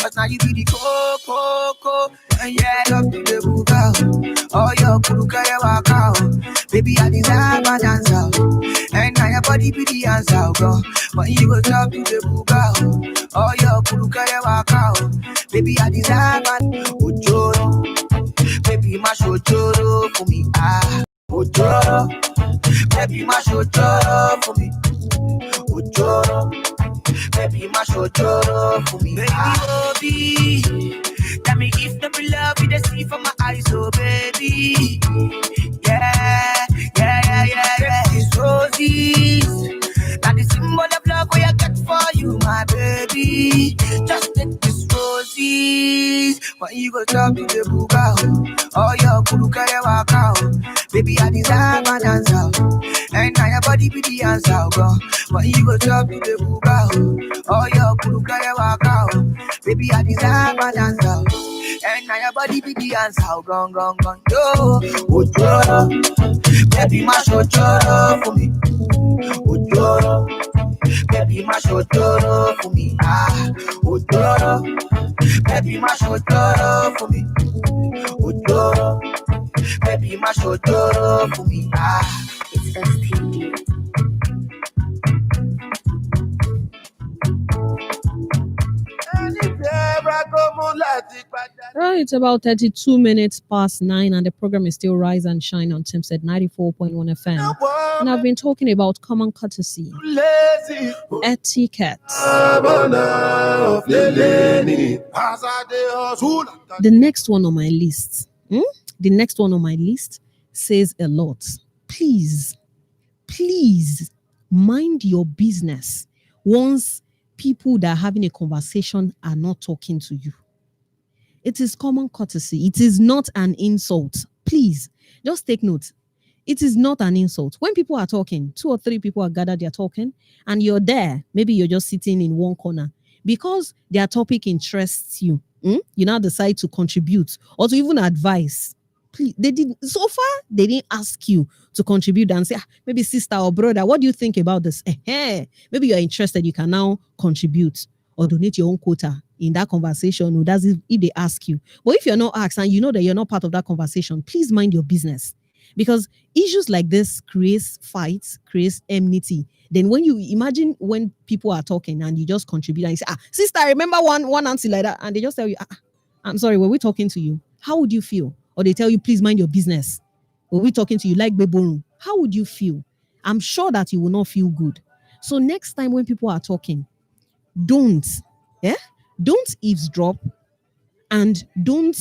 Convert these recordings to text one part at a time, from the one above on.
Cause now you be the coco. And yeah, love to the buga. Oh, your kuruka ya waka. Baby, I desire my dance out. And now your body be the answer, girl. When you go talk to the buga. Oh, your kuruka ya waka. Baby, I desire my ojoro. Baby, my ojoro for me. Ah, ojoro. Baby, my ojoro for me. Ojoro. Baby, my ojoro for me. Baby, Obi. Tell me if the love you see from my eyes, oh baby. Yeah. These roses, and the symbol of love we I got for you, my baby. Just take these roses. When you go talk to the buga, oh your kuruka ya waka, baby I desire my dance out. And now your body be the answer, girl. When you go talk to the buga, oh your kuruka ya waka, baby I desire my dance out. And now your body be the answer, gone. Yo, ojoro, baby my ojoro for me. Ojoro, baby my ojoro for me. Ah, ojoro, baby my ojoro for me. Ojoro, baby my ojoro for me. Ah, it's STD. Right, it's about 32 minutes past 9 and the program is still Rise and Shine on Timstead 94.1 FM. And I've been talking about common courtesy, etiquette. The next one on my list, says a lot. Please mind your business once people that are having a conversation are not talking to you. It is common courtesy. It is not an insult. Please, just take note. It is not an insult. When people are talking, 2 or 3 people are gathered, they're talking, and you're there. Maybe you're just sitting in one corner. Because their topic interests you, you now decide to contribute or to even advise. Please, they didn't ask you to contribute and say, maybe sister or brother, what do you think about this? Maybe you're interested, you can now contribute or donate your own quota in that conversation, or that's if they ask you. But if you're not asked and you know that you're not part of that conversation, please mind your business. Because issues like this creates fights, creates enmity. Then when you imagine when people are talking and you just contribute and you say, sister, I remember one answer like that, and they just tell you, I'm sorry, were we talking to you? How would you feel? Or they tell you, please mind your business. Were we talking to you like Beborum? How would you feel? I'm sure that you will not feel good. So next time when people are talking, don't eavesdrop and don't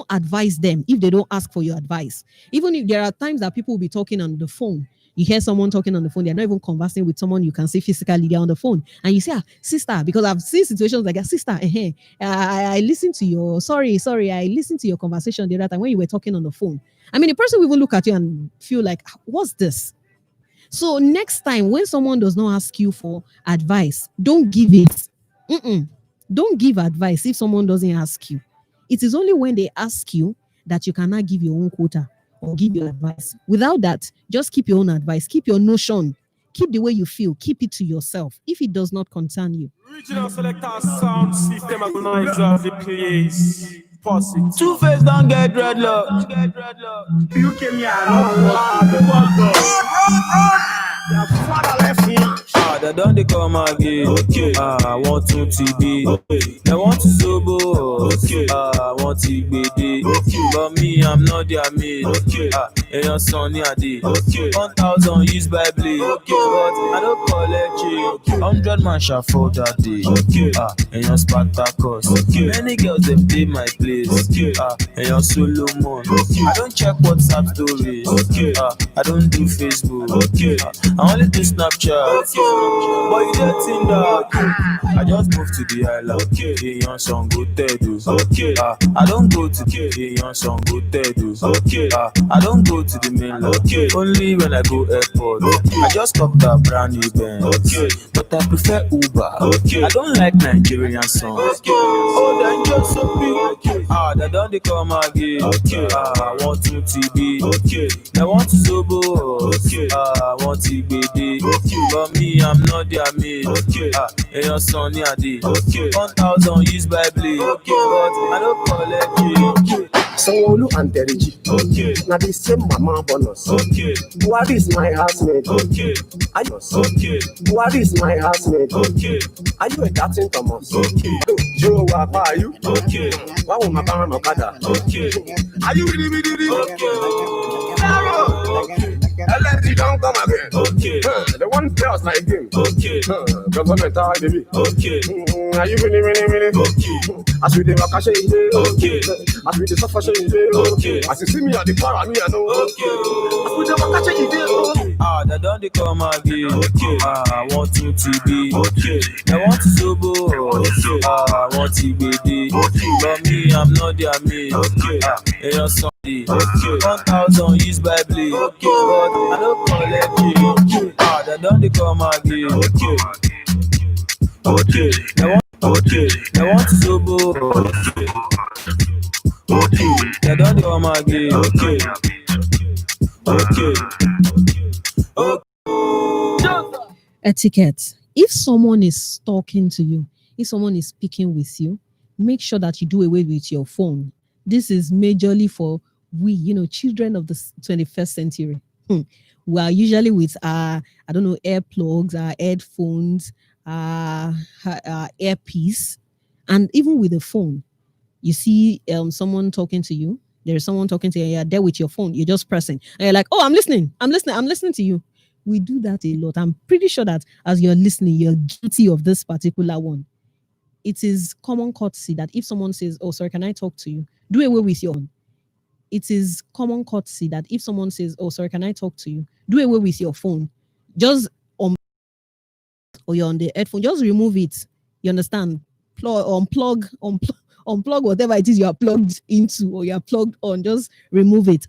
advise them if they don't ask for your advice. Even if there are times that people will be talking on the phone, you hear someone talking on the phone, they're not even conversing with someone you can see physically, they're on the phone, and you say, sister, because I've seen situations like that, sister, I listened to your, I listened to your conversation the other time when you were talking on the phone. I mean, the person will even look at you and feel like, what's this? So next time when someone does not ask you for advice, don't give it. Don't give advice if someone doesn't ask you. It is only when they ask you that you cannot give your own quota or give your advice. Without that, just keep your own advice, keep your notion, keep the way you feel, keep it to yourself if it does not concern you. Original selector sound system agonize of the place. Two-Face don't get dreadlock. You came here They don't come again. Okay. I want to TB. Okay. I want to Zobo. Okay. I want to BD. Okay. But me, I'm not their mate. Okay. And your son, yeah, Okay. 1,000 used by blade. Okay. But I don't collect you. 100 man shall fall that day. Okay. And your Spartacus. Okay. Many girls, they play my place. Okay. And your Solomon. Okay. I don't check WhatsApp stories. Okay. I don't do Facebook. Okay. I only do Snapchat. Okay. But you don't think that I just moved to the island. Okay. The young son go Tedu. Okay. I don't go to the young son go Tedu. Okay. I don't go to the mainland. Okay. Only when I go airport. Okay. I just stopped at brand new Benz. Okay. But I prefer Uber. Okay. I don't like Nigerian songs. Okay. Oh, then just so big. Okay. They don't come again. Okay. I want to TB. Okay. I want to Zobo. Okay. I want to BD. Okay. But me, I'm I'm not their mate. Okay. And your son near day. Okay. 1,000 used by blade. Okay. But I don't collect it. Okay. Sanwo-Olu and Teriji. Okay. Now the same mama bonus. Okay. Buhari is my housemate. Okay. Are you? Okay. Buhari is my housemate. Okay. Are you a Captain Thomas? Okay. Joe, are you? Okay. Why will my parent Okada? Okay. Are you really? Okay. Okay. LNG don't come again. Okay. The one tells like game. Okay. Government are baby. Okay. Are you really? Okay. As we the vacation day. Okay. As we the suffer day. Okay. As you see me at the bar, me I know. Okay. As we the vacation day. Okay. They don't come again. Okay. I want to TB. Okay. I want to sobo. Okay. I want TBD. Okay. But me, I'm not their mate. Okay. And your son. Okay. 1,000 used by blade. Okay. But I don't collect it. Okay. They don't come again. Okay. Okay. I want to sobo. Okay. Okay. They don't come again. Okay. Okay. Okay. Etiquette. If someone is talking to you, if someone is speaking with you, make sure that you do away with your phone. This is majorly for we, children of the 21st century. We are usually with earplugs, our headphones, earpiece, and even with the phone. You see someone talking to you. There's someone talking to you. You're there with your phone. You're just pressing. And you're like, oh, I'm listening to you. We do that a lot. I'm pretty sure that as you're listening, you're guilty of this particular one. It is common courtesy that if someone says, oh, sorry, can I talk to you? Do away with your phone. It is common courtesy that if someone says, oh, sorry, can I talk to you? Do away with your phone. Just or you're on the headphone, just remove it. You understand? Unplug whatever it is you are plugged into or you are plugged on. Just remove it.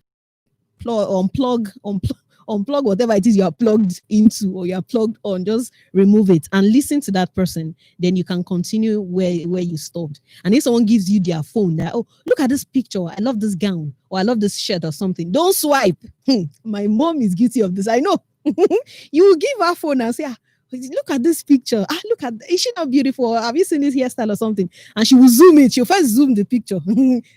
Unplug whatever it is you are plugged into or you are plugged on. Just remove it and listen to that person. Then you can continue where you stopped. And if someone gives you their phone, that, oh, look at this picture. I love this gown or I love this shirt or something. Don't swipe. My mom is guilty of this. I know. You give her phone and say, look at this picture. Is she not beautiful? Have you seen this hairstyle or something? And she will zoom it. She'll first zoom the picture.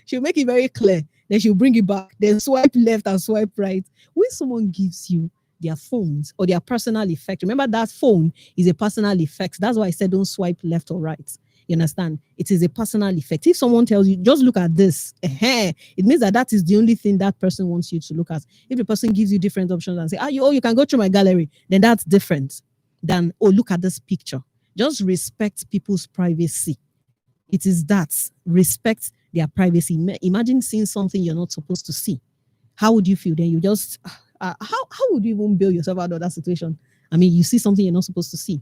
She'll make it very clear. Then she'll bring it back. Then swipe left and swipe right. When someone gives you their phones or their personal effect, remember that phone is a personal effect. That's why I said don't swipe left or right. You understand? It is a personal effect. If someone tells you, just look at this, it means that is the only thing that person wants you to look at. If the person gives you different options and say, you can go through my gallery, then that's different than, oh, look at this picture. Just respect people's privacy. It is that. Respect their privacy. Imagine seeing something you're not supposed to see. How would you feel? Then you just, how would you even bail yourself out of that situation? I mean, you see something you're not supposed to see.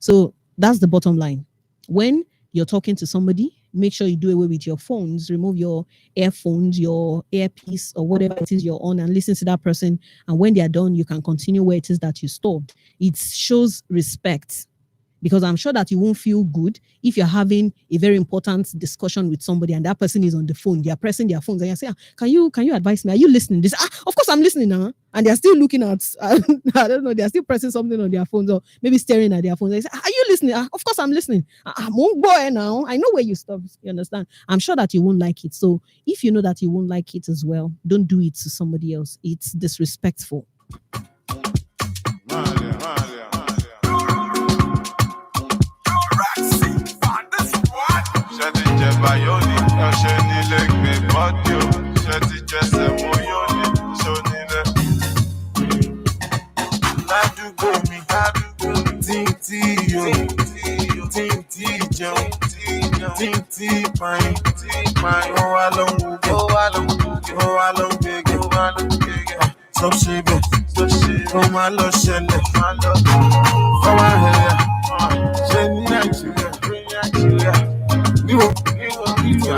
So that's the bottom line. When you're talking to somebody, make sure you do away with your phones, remove your earphones, your earpiece, or whatever it is you're on, and listen to that person. And when they are done, you can continue where it is that you stopped. It shows respect. Because I'm sure that you won't feel good if you're having a very important discussion with somebody and that person is on the phone. They are pressing their phones and you say, can you advise me? Are you listening? They say, of course I'm listening now. And they're still looking at, I don't know, they're still pressing something on their phones or maybe staring at their phones. They say, are you listening? Of course I'm listening. I'm on boy now. I know where you stop. You understand? I'm sure that you won't like it. So if you know that you won't like it as well, don't do it to somebody else. It's disrespectful.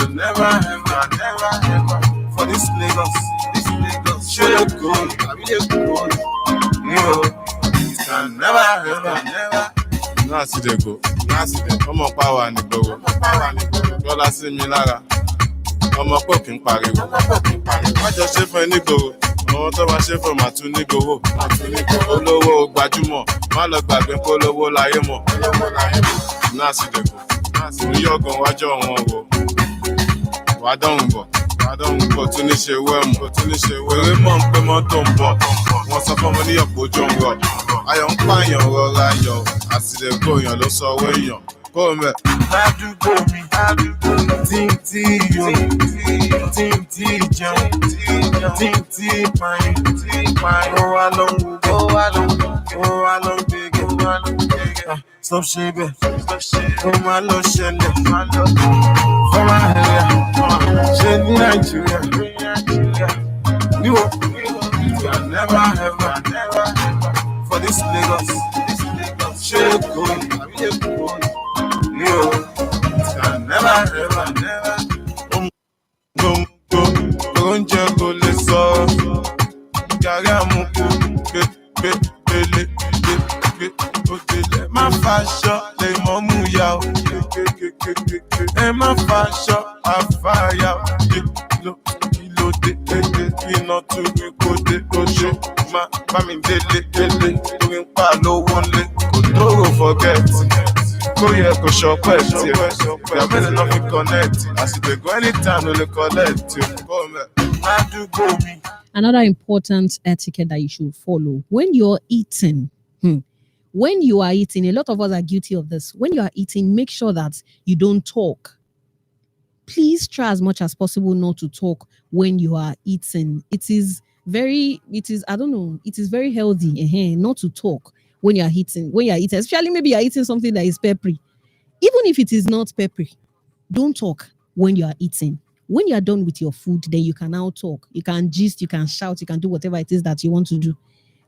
Never ever for this Lagos should go. It can never ever. Now see they go. Come on, power and go. Dollar see me lára. Ọmọ pọ̀ kí n pariwo. Má jọ ṣe fún ẹ nígboro. àwọn tó bá ṣe fún màtún ní gbowó olówó gbajúmọ̀ má lọ gbàgbé kó lówó láyé mọ̀ náà sì dẹ̀kọ̀ ní yọ̀gàn wájọ́ wọn wò wàá dọ̀hùn bọ̀ tún ní ṣe wẹ́ẹ̀mù eré mọ̀ ń pé mọ́tò ń bọ̀ wọ́n sọ fún ọmọ níyọ̀pọ̀ ojú ń rọ̀ ayọ̀ ń pààyàn rọra yọ̀ àtìlẹ́gbọ̀ èèyàn ló sọ owó èèyàn kó o mẹ́. Ládùúgbò mi, tí yó, tí jẹun, tí pààyàn, ó wá lọ ń wúgbọ́, ó wá lọ ń gbégé, stop ṣe bẹ́ẹ̀, ó máa lọ ṣẹlẹ̀, fọ́nmá ẹ̀yà, ṣe ní Nàìjíríà, níwọ̀, never ever, for this Lagos, ṣe é kó, níwọ̀, never ever, oúnjẹ kò lè sọ, gàrí àmúkú, gbé, òdèlè, má faṣọ lè mọ́ mú ya o, ẹ má faṣọ àfàyà o, kílódé, iná tún rí kódé, oṣù, má bá mi délé, torí ń pa lówó ńlé, kò tóró fọ́gẹ́tì. Kó yẹ kó ṣọpẹ́ tiẹ̀, ìyá mẹ́lẹ̀ náà fi kọ́nẹ́ẹ̀tì, àsìkò anytime ló lè kọ́lẹ́ẹ̀tì. Ládùúgbò mi. Another important etiquette that you should follow when you're eating. When you are eating, a lot of us are guilty of this. When you are eating, make sure that you don't talk. Please try as much as possible not to talk when you are eating. It is very healthy not to talk when you are eating. Especially maybe you are eating something that is peppery. Even if it is not peppery, don't talk when you are eating. When you are done with your food, then you can now talk. You can gist, you can shout, you can do whatever it is that you want to do.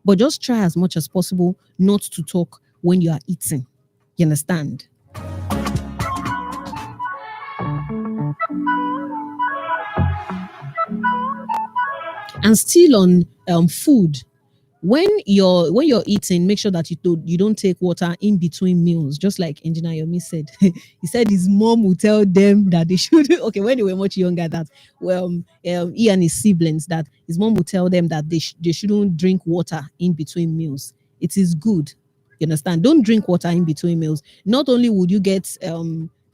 But just try as much as possible not to talk when you are eating. You understand? And still on food, when you're eating, make sure that you don't take water in between meals. Just like Engineer Yomi said, he said his mom would tell them that they should. Okay, when they were much younger, that he and his siblings, that his mom would tell them that they shouldn't drink water in between meals. It is good. You understand? Don't drink water in between meals. Not only would you get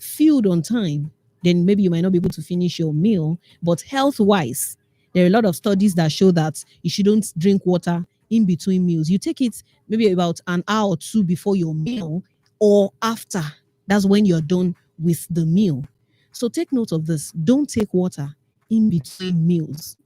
filled on time, then maybe you might not be able to finish your meal, but health-wise, there are a lot of studies that show that you shouldn't drink water in between meals. You take it maybe about an hour or two before your meal or after. That's when you're done with the meal. So take note of this. Don't take water in between meals.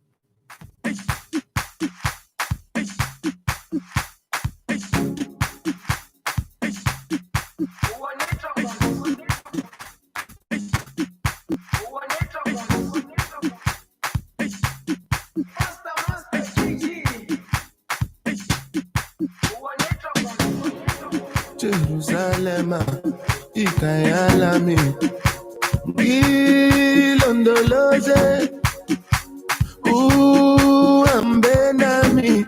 Jerusalem, Ikayalami, Gilondoloze, Ambenami,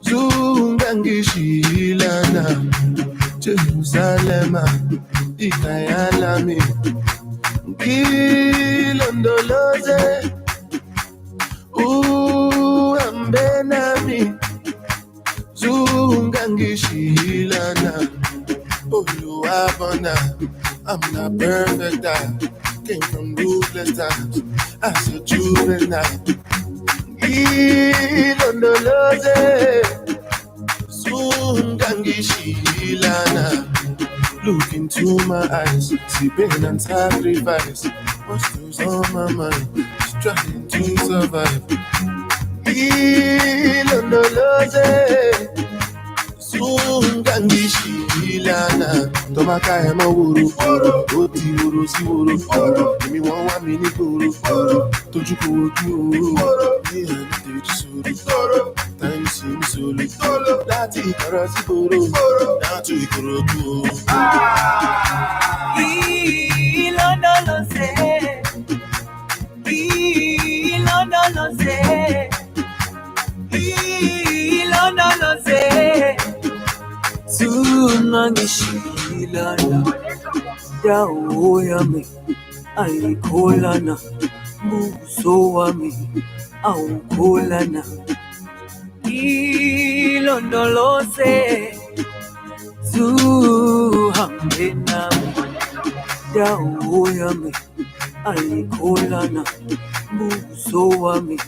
Zungangishilana, Jerusalem, Ikayalami, Gilondoloze, Ambenami, Zungangishilana, Oluwabona, I'm not perfect, I came from ruthless times, as a juvenile. Ilondoloze, Zungangishilana, look into my eyes, see pain and sacrifice, what's goes on my mind, trying to survive. Ilondoloze, Zungangishilana, Tomaka ema wuru, oti wuru si wuru, emi won wa mi ni guru, tojuku oju oru, ni teju suru, time sim solo, lati ikoro si boro, lati ikorodu. Ilondoloze, Zungangishilana, dawo yami, ayikolana, buso wami, aukulana ilondoloze zuhambe nami dawo yami alikulana buso wami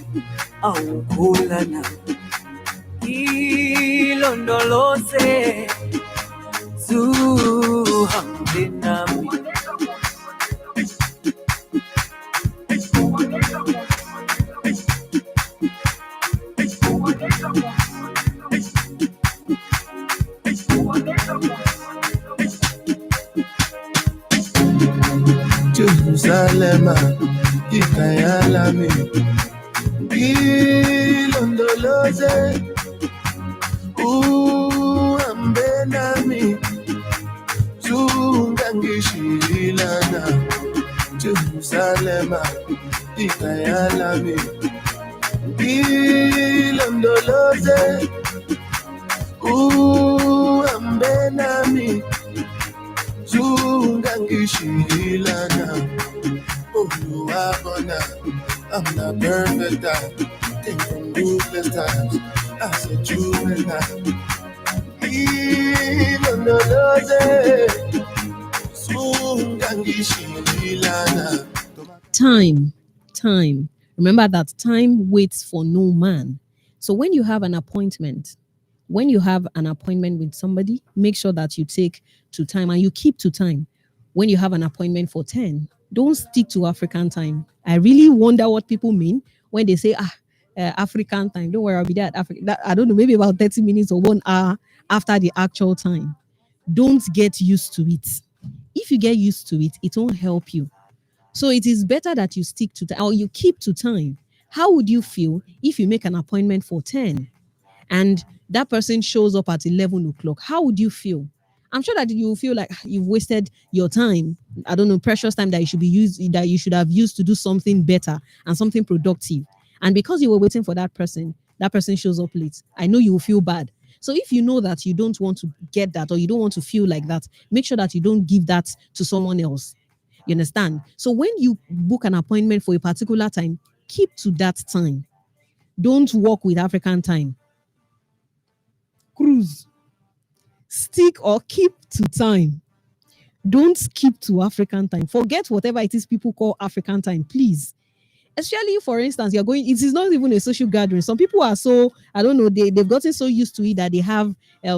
aukulana ilondoloze zuhambe nami. Jerusalem, Ikayalami, Ilondoloze, Ambenami, Zungangishilana, Jerusalem, Ikayalami, Ilondoloze, Ambenami, Zungangishilana. I'm not perfect, I came from ruthless times. I said juvenile. Even the Time. Remember that time waits for no man. So when you have an appointment, with somebody, make sure that you take to time and you keep to time. When you have an appointment for 10, don't stick to African time. I really wonder what people mean when they say, African time. Don't worry, I'll be there at Africa. I don't know, maybe about 30 minutes or 1 hour after the actual time. Don't get used to it. If you get used to it, it won't help you. So it is better that you stick to time or you keep to time. How would you feel if you make an appointment for 10 and that person shows up at 11 o'clock? How would you feel? I'm sure that you will feel like you've wasted your time. I don't know, precious time that you should have used to do something better and something productive. And because you were waiting for that person shows up late. I know you will feel bad. So if you know that you don't want to get that or you don't want to feel like that, make sure that you don't give that to someone else. You understand? So when you book an appointment for a particular time, keep to that time. Don't walk with African time. Cruise. Stick or keep to time. Don't skip to African time. Forget whatever it is people call African time, please. Especially, for instance, you're going, it is not even a social gathering. Some people are so, I don't know, they've gotten so used to it that they have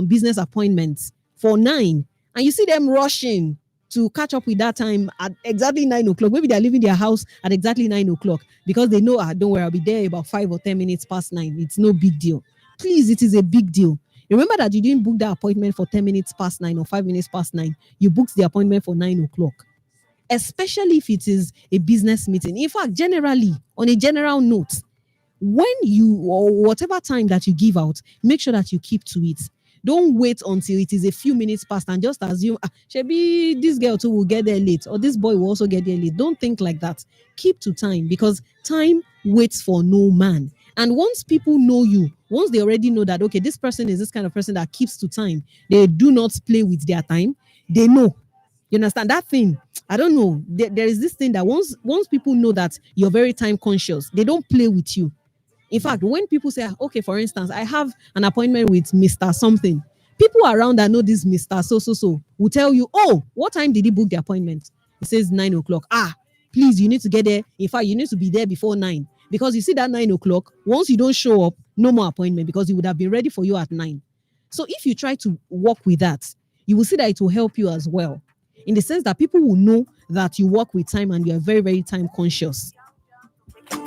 business appointments for 9. And you see them rushing to catch up with that time at exactly 9 o'clock. Maybe they're leaving their house at exactly 9 o'clock because they know, don't worry, I'll be there about 5 or 10 minutes past 9. It's no big deal. Please, it is a big deal. Remember that you didn't book the appointment for 10 minutes past 9 or 5 minutes past 9. You booked the appointment for 9 o'clock, especially if it is a business meeting. In fact, generally, on a general note, when you or whatever time that you give out, make sure that you keep to it. Don't wait until it is a few minutes past and just assume, maybe this girl too will get there late or this boy will also get there late. Don't think like that. Keep to time because time waits for no man. And once people know you, once they already know that, okay, this person is this kind of person that keeps to time, they do not play with their time, they know. You understand that thing? I don't know. There is this thing that once people know that you're very time conscious, they don't play with you. In fact, when people say, okay, for instance, I have an appointment with Mr. Something, people around that know this Mr. So will tell you, oh, what time did he book the appointment? It says 9 o'clock. Please, you need to get there. In fact, you need to be there before 9. Because you see that 9 o'clock, once you don't show up, no more appointment because he would have been ready for you at 9. So if you try to work with that, you will see that it will help you as well. In the sense that people will know that you work with time and you are very, very time conscious. And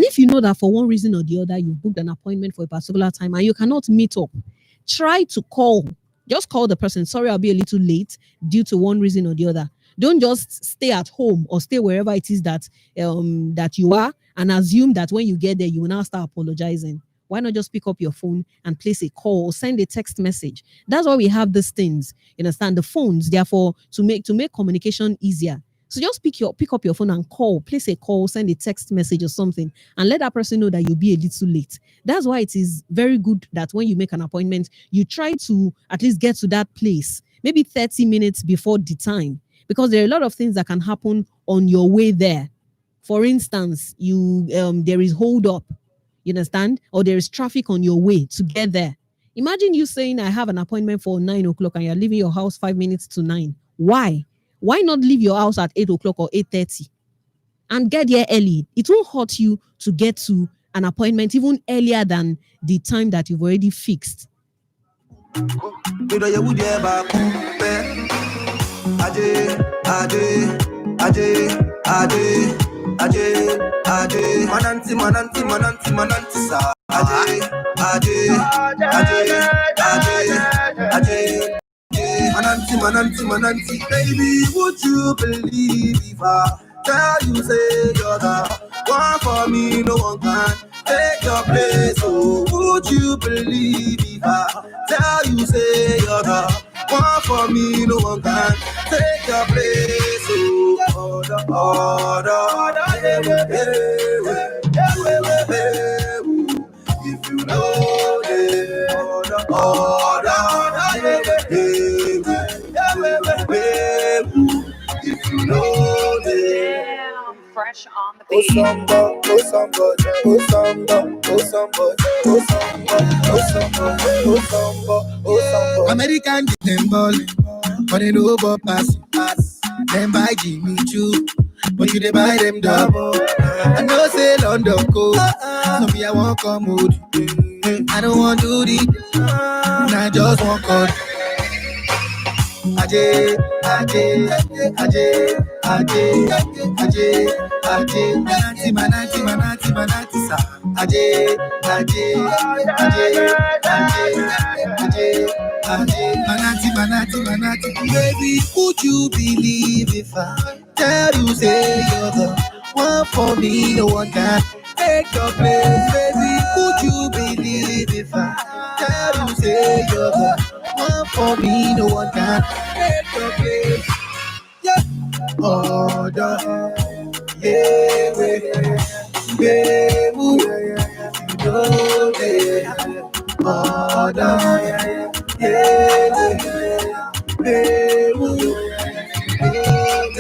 if you know that for one reason or the other, you booked an appointment for a particular time and you cannot meet up, try to call. Just call the person. Sorry, I'll be a little late due to one reason or the other. Don't just stay at home or stay wherever it is that you are and assume that when you get there, you will now start apologizing. Why not just pick up your phone and place a call or send a text message? That's why we have these things. You understand? The phones, therefore, to make communication easier. So just pick up your phone and call, place a call, send a text message or something, and let that person know that you'll be a little late. That's why it is very good that when you make an appointment, you try to at least get to that place, maybe 30 minutes before the time. because there are a lot of things that can happen on your way there. For instance, there is hold up, you understand, or there is traffic on your way to get there. Imagine you saying, I have an appointment for 9 o'clock and you're leaving your house 5 minutes to 9. Why? Why not leave your house at 8 o'clock or 8:30 and get there early? It won't hurt you to get to an appointment even earlier than the time that you've already fixed. Mananti, baby, would you believe if I tell you say you're the one for me, no one can take your place. Oh, would you believe if I tell you say you're the one for me, no one can take your place. Oh, if you know the if you know the fresh on the beat. American get them ballin', but they know about pass. Them buy Jimmy Choo, but you they buy them double. I know say London go, so me I won't come out. I don't want to do it, I just want call. Aje, manati, sa. Aje, manati. Baby, would you believe if I tell you say you're the one for me, no one can take your place, baby? Would you believe if I tell you say you're the one for me, no one can take your place? Yeah. Order, yeah, baby, order,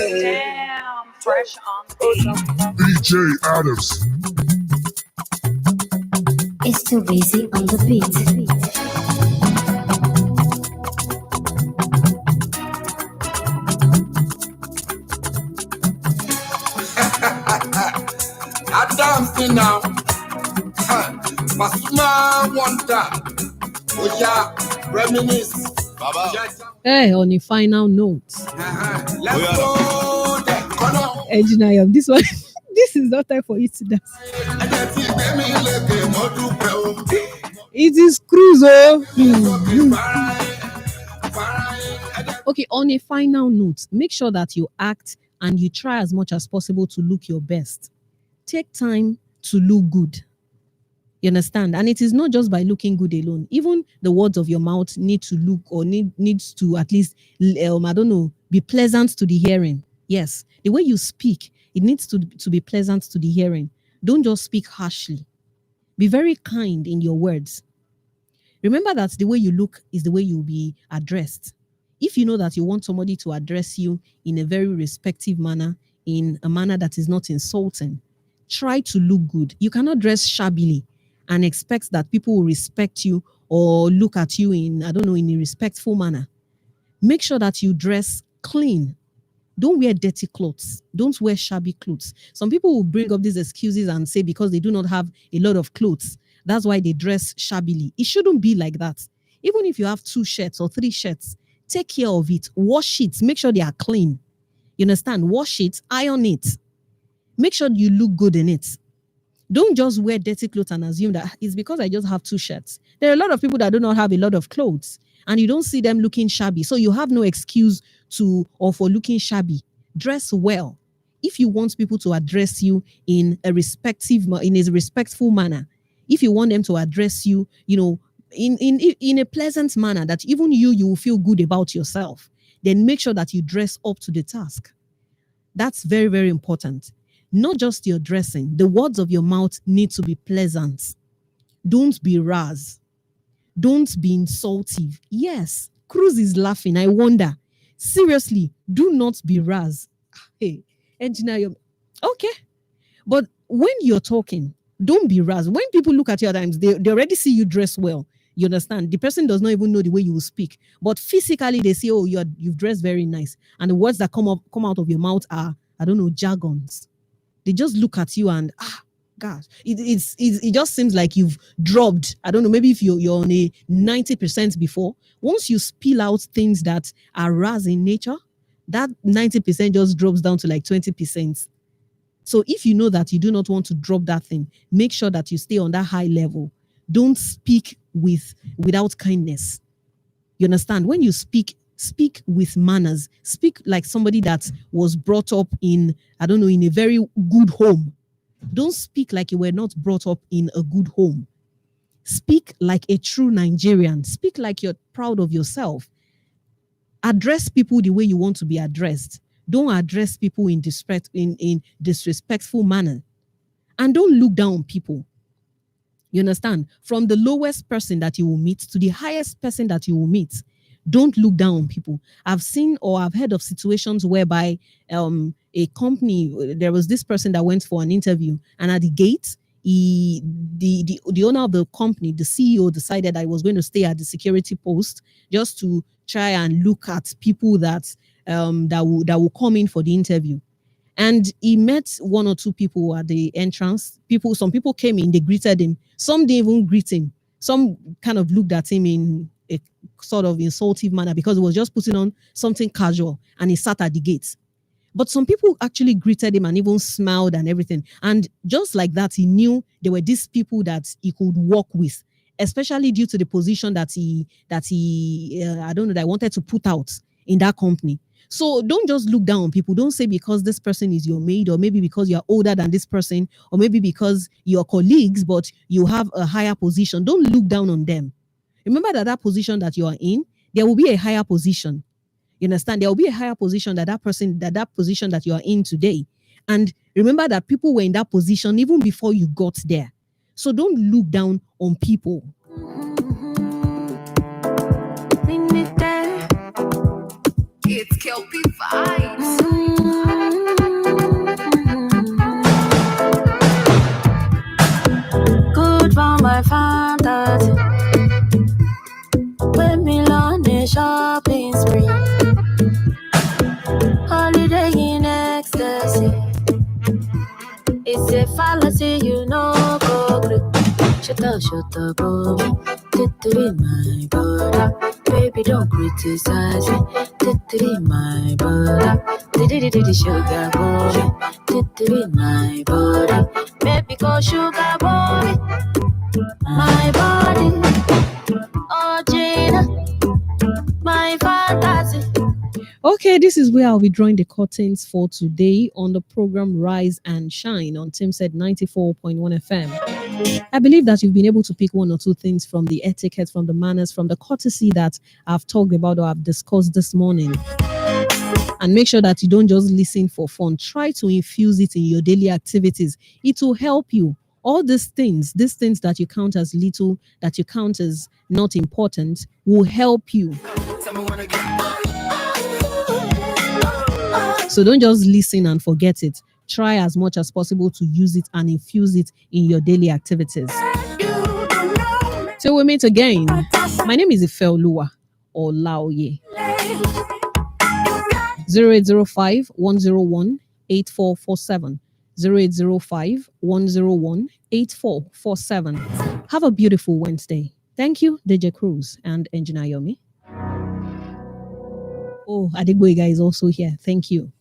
Damn, fresh on the beat. DJ Adams. It's too busy on the beat. Adams now. Masuma wonder. Oh yeah, reminisce. Baba. Hey, on a final note. Let's go there. Engineer, this one, this is not time for you to dance. It is cruise. Okay, on a final note, make sure that you act and you try as much as possible to look your best. Take time to look good. You understand? And it is not just by looking good alone. Even the words of your mouth need to look or needs to at least, be pleasant to the hearing. Yes, the way you speak, it needs to be pleasant to the hearing. Don't just speak harshly. Be very kind in your words. Remember that the way you look is the way you'll be addressed. If you know that you want somebody to address you in a very respectful manner, in a manner that is not insulting, try to look good. You cannot dress shabbily and expect that people will respect you or look at you in a respectful manner. Make sure that you dress clean. Don't wear dirty clothes. Don't wear shabby clothes. Some people will bring up these excuses and say because they do not have a lot of clothes, that's why they dress shabbily. It shouldn't be like that. Even if you have 2 shirts or 3 shirts, take care of it. Wash it. Make sure they are clean. You understand? Wash it. Iron it. Make sure you look good in it. Don't just wear dirty clothes and assume that it's because I just have 2 shirts. There are a lot of people that do not have a lot of clothes and you don't see them looking shabby. So you have no excuse for looking shabby. Dress well. If you want people to address you in a respectful manner, if you want them to address you, in a pleasant manner that even you will feel good about yourself, then make sure that you dress up to the task. That's very, very important. Not just your dressing. The words of your mouth need to be pleasant. Don't be ras. Don't be insultive. Yes, Cruz is laughing. I wonder. Seriously, do not be ras. Hey, engineer, okay. But when you're talking, don't be ras. When people look at you at times, they already see you dress well. You understand? The person does not even know the way you will speak. But physically, they say, oh, you've dressed very nice. And the words that come out of your mouth are, I don't know, jargons. They just look at you and gosh, it just seems like you've dropped. I don't know, maybe if you're on a 90% before, once you spill out things that are ras in nature, that 90% just drops down to like 20%. So if you know that you do not want to drop that thing, make sure that you stay on that high level. Don't speak without kindness. You understand? When you speak with manners. Speak like somebody that was brought up in, I don't know, in a very good home. Don't speak like you were not brought up in a good home. Speak like a true Nigerian. Speak like you're proud of yourself. Address people the way you want to be addressed. Don't address people in disrespectful manner. And don't look down on people. You understand? From the lowest person that you will meet to the highest person that you will meet, don't look down on people. I've seen or I've heard of situations whereby a company, there was this person that went for an interview, and at the gate, the owner of the company, the CEO, decided that he was going to stay at the security post just to try and look at people that will come in for the interview. And he met one or two people at the entrance. Some people came in, they greeted him. Some didn't even greet him. Some kind of looked at him in a sort of insultive manner because he was just putting on something casual and he sat at the gates. But some people actually greeted him and even smiled and everything. And just like that, he knew there were these people that he could work with, especially due to the position that he I don't know, that I wanted to put out in that company. So don't just look down on people. Don't say because this person is your maid, or maybe because you're older than this person, or maybe because you're colleagues, but you have a higher position. Don't look down on them. Remember that position that you are in, there will be a higher position. You understand? There will be a higher position that position that you are in today. And remember that people were in that position even before you got there. So don't look down on people. It's Kelpie vibes. Good for my fantasy. When me on a shopping spree. Holiday in ecstasy. It's a fallacy, you know, go grip. Shut up, boy. Titty my brother. Baby, don't criticize me. Titty my brother. Titty sugar boy. Titty my body. Baby, go sugar boy. My body. Oh, Gina. My fantasy. Okay, this is where I'll be drawing the curtains for today on the program Rise and Shine on Timsaid 94.1 FM. I believe that you've been able to pick one or two things from the etiquette, from the manners, from the courtesy that I've talked about or I've discussed this morning. And make sure that you don't just listen for fun. Try to infuse it in your daily activities. It will help you. All these things that you count as little, that you count as not important, will help you. So don't just listen and forget it. Try as much as possible to use it and infuse it in your daily activities. Till we meet again, my name is Ifeoluwa Olaoye. 0805 101 8447. 0805 101 8447. Have a beautiful Wednesday. Thank you, DJ Cruz and Engineer Yomi. Oh, Adegboyega is also here. Thank you.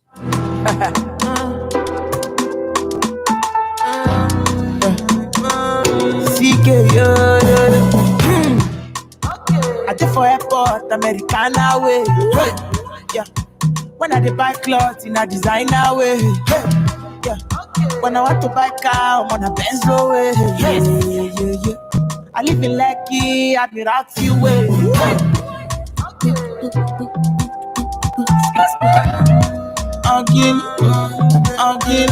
I did for airport, Americana way. Yeah. When I buy clothes in a designer way. Yeah. When I want to buy car, I'm on a Benz way. Yeah. I live in Lekki, I be Roxy way. Again,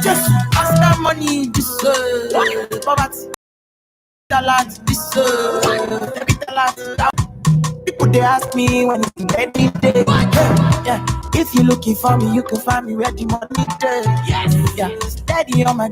just ask that money, this poverty, the lot, this people they ask me when it's ready day. Yeah. If you're looking for me, you can find me where the money day. Yes. Yeah. Steady on my